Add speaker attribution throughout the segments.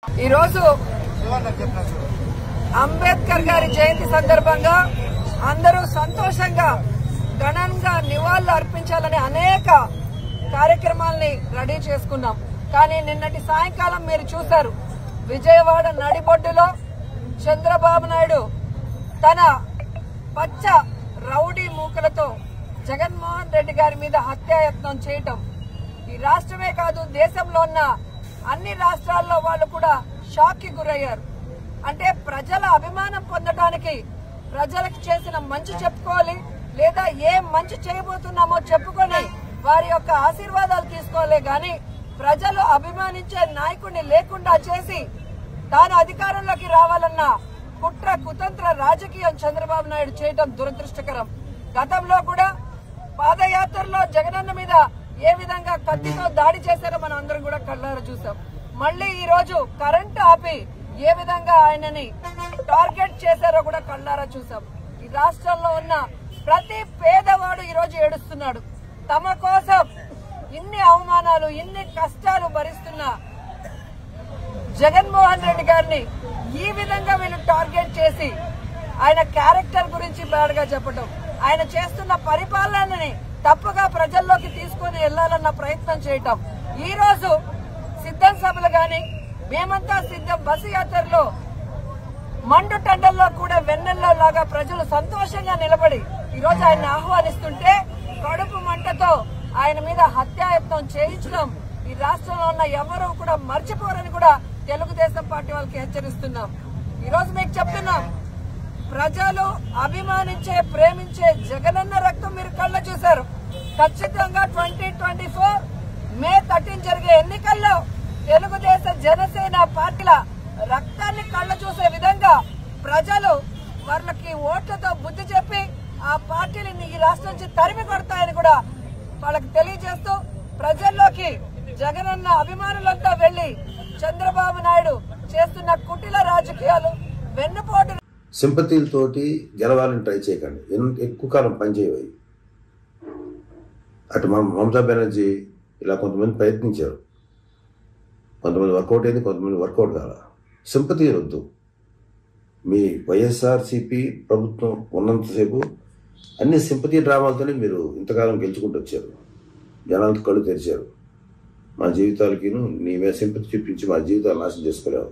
Speaker 1: ఈ రోజు అంబేద్కర్ గారి జయంతి సందర్భంగా అందరూ సంతోషంగా ఘనంగా నివాళులు అర్పించాలని అనేక కార్యక్రమాల్ని రెడీ చేసుకున్నాం. కానీ నిన్నటి సాయంకాలం మీరు చూశారు, విజయవాడ నడిబొడ్డులో చంద్రబాబు నాయుడు తన పచ్చ రౌడీ మూకలతో జగన్మోహన్ రెడ్డి గారి మీద హత్యాయత్నం చేయటం ఈ రాష్ట్రమే కాదు, దేశంలో ఉన్న అన్ని రాష్ట్రాల్లో వాళ్ళు కూడా షాక్ కి గురయ్యారు. అంటే ప్రజల అభిమానం పొందడానికి ప్రజలకు చేసిన మంచి చెప్పుకోవాలి, లేదా ఏం మంచి చేయబోతున్నామో చెప్పుకొని వారి యొక్క ఆశీర్వాదాలు తీసుకోవాలి. గాని ప్రజలు అభిమానించే నాయకుడిని లేకుండా చేసి తాను అధికారంలోకి రావాలన్న కుట్ర కుతంత్ర రాజకీయం చంద్రబాబు నాయుడు చేయడం దురదృష్టకరం. గతంలో కూడా పాదయాత్రలో జగనన్న మీద ఏ విధంగా కత్తితో దాడి చేశారో మనం అందరం కూడా కళ్ళారా చూసాం. మళ్లీ ఈ రోజు కరెంటు ఆపి ఏ విధంగా ఆయనని టార్గెట్ చేశారో కూడా కళ్ళారా చూసాం. ఈ రాష్ట్రంలో ఉన్న ప్రతి పేదవాడు ఈ రోజు ఏడుస్తున్నాడు. తమ కోసం ఇన్ని అవమానాలు ఇన్ని కష్టాలు భరిస్తున్న జగన్మోహన్ రెడ్డి గారిని ఈ విధంగా వీళ్ళు టార్గెట్ చేసి ఆయన క్యారెక్టర్ గురించి బ్యాడ్ గా చెప్పడం, ఆయన చేస్తున్న పరిపాలనని తప్పుగా ప్రజల్లోకి తీసుకుని వెళ్లాలన్న ప్రయత్నం చేయటం. ఈ రోజు సిద్ధం సభలు గాని మేమంతా సిద్ధం బస్సు యాత్రలో మండు టండల్లో కూడా వెన్నెల్లో లాగా ప్రజలు సంతోషంగా నిలబడి ఈ రోజు ఆయన ఆహ్వానిస్తుంటే కడుపు మంటతో ఆయన మీద హత్యాయత్నం చేయించడం ఈ రాష్ట్రంలో ఉన్న ఎవరూ కూడా మర్చిపోరని కూడా తెలుగుదేశం పార్టీ వాళ్ళకి హెచ్చరిస్తున్నాం. ఈ రోజు మీకు చెప్తున్నాం, ప్రజలు అభిమానించే ప్రేమించే జగనన్న రక్తం మీరు కళ్ళ చూశారు. ఖచ్చితంగా 2024 మే 13 జరిగే ఎన్నికల్లో తెలుగుదేశం జనసేన పార్టీల రక్తాన్ని కళ్ళ చూసే విధంగా ప్రజలు వాళ్ళకి ఓట్లతో బుద్ధి చెప్పి ఆ పార్టీని ఈ రాష్ట్రం నుంచి తరిమి కొడతాయని కూడా వాళ్ళకి తెలియజేస్తూ ప్రజల్లోకి జగనన్న అభిమానులంతా వెళ్లి చంద్రబాబు నాయుడు చేస్తున్న కుటిల రాజకీయాలు వెన్నుపోటు
Speaker 2: సింపతీలతోటి గెలవాలని ట్రై చేయకండి. ఎక్కువ కాలం పనిచేయవి. అటు మమతా బెనర్జీ ఇలా కొంతమంది ప్రయత్నించారు, కొంతమంది వర్కౌట్ అయింది, కొంతమంది వర్కౌట్ కాల. సింపతీలు వద్దు. మీ వైఎస్ఆర్సీపీ ప్రభుత్వం ఉన్నంతసేపు అన్ని సింపతీ డ్రామాలతోనే మీరు ఇంతకాలం గెలుచుకుంటూ వచ్చారు. జనాలతో కళ్ళు తెరిచారు. మా జీవితాలకి నీ మీద సింపతి చూపించి మా జీవితాలు నాశనం చేసుకోలేవు.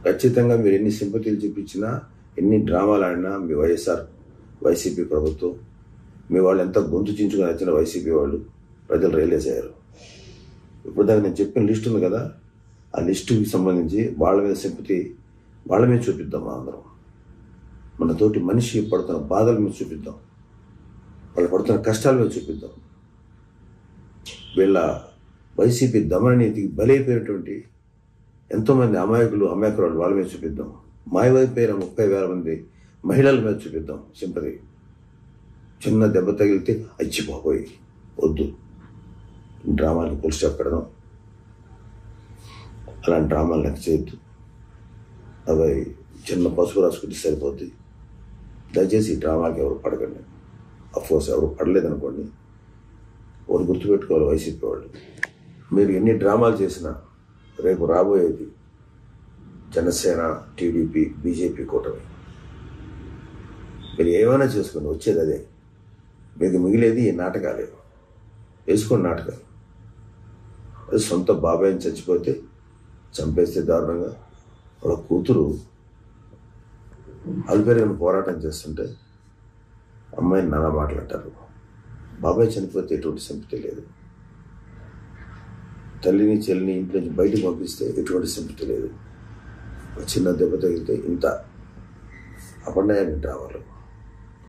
Speaker 2: ఖచ్చితంగా మీరు ఎన్ని సింపతీలు చూపించినా ఎన్ని డ్రామాలు ఆడినా మీ వైసీపీ ప్రభుత్వం, మీ వాళ్ళు ఎంత గొంతు చించుకొని వచ్చిన వైసీపీ వాళ్ళు ప్రజలు రియలైజ్ అయ్యారు. ఇప్పుడు దాకా నేను చెప్పిన లిస్ట్ ఉంది కదా, ఆ లిస్టుకి సంబంధించి వాళ్ళ మీద సింపతి వాళ్ళ మీద చూపిద్దాం. మా అందరం మనతోటి మనిషి పడుతున్న బాధల మీద చూపిద్దాం, వాళ్ళు పడుతున్న కష్టాల మీద చూపిద్దాం. వీళ్ళ వైసీపీ దమననీతికి బలైపోయినటువంటి ఎంతోమంది అమాయకురాలు వాళ్ళ మీద చూపిద్దాం. మాయమైపోయిన 30,000 మంది మహిళల మీద చూపిద్దాం సింపతి. చిన్న దెబ్బ తగిలితే అచ్చిపోయి వద్దు, డ్రామాలకు ఫుల్ స్టాప్ పెడదాం. అలాంటి డ్రామాలు లెక్క చేయొద్దు. అవి చిన్న పసుపు రాసుకుంటే సరిపోద్ది. దయచేసి ఈ డ్రామాకి ఎవరు పడకండి. అఫ్కోర్స్ ఎవరు పడలేదనుకోండి, ఒకటి గుర్తుపెట్టుకోవాలి వైసీపీ వాళ్ళు, మీరు ఎన్ని డ్రామాలు చేసినా రేపు రాబోయేది జనసేన, టీడీపీ, బీజేపీ కూటమి. మీరు ఏమైనా చేసుకోండి, వచ్చేది అదే. మీకు మిగిలేది ఈ నాటకాలే. వేసుకోండి నాటకాలు. అది సొంత బాబాయిని చచ్చిపోతే చంపేస్తే దారుణంగా, వాళ్ళ కూతురు అల్పేరుగా పోరాటం చేస్తుంటే అమ్మాయిని నానా మాట్లాడతారు. బాబాయ్ చనిపోతే ఎటువంటి సింపతి లేదు. తల్లిని చెల్లిని ఇంట్లో నుంచి బయటకు పంపిస్తే ఎటువంటి సింపతి లేదు. చిన్న దెబ్బ తగిలితే ఇంత అపన్నాయానికి రావాలి.